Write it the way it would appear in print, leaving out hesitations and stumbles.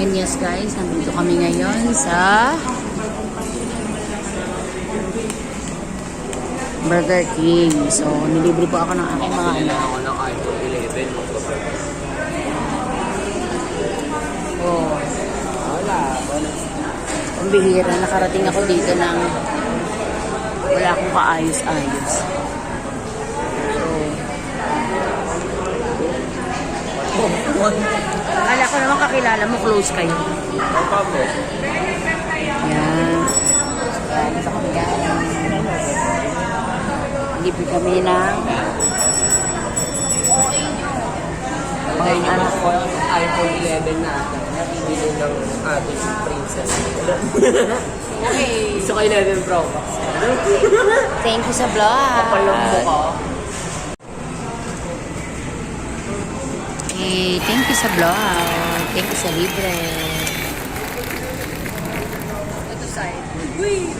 And yes guys, nandito kami ngayon sa Burger King. So, nilibre po ako ng aking mga anak. Ako ng iPhone 11. Oh, Wala. ang bihira. Nakarating ako dito ng wala akong kaayos-ayos. Akala ko naman kakilala mo, close kayo. Ang pabo. Yan. Sa kami guys. Libre kami ng Ngayon yung anak ko yung iPhone 11 natin. Bili ng ating princess. okay. Gusto ko 11 Pro. Thank you sa vlog. Kapal ng mukha. Okay, thank you sa vlog. Thank you sa libre. Ito side. Uy!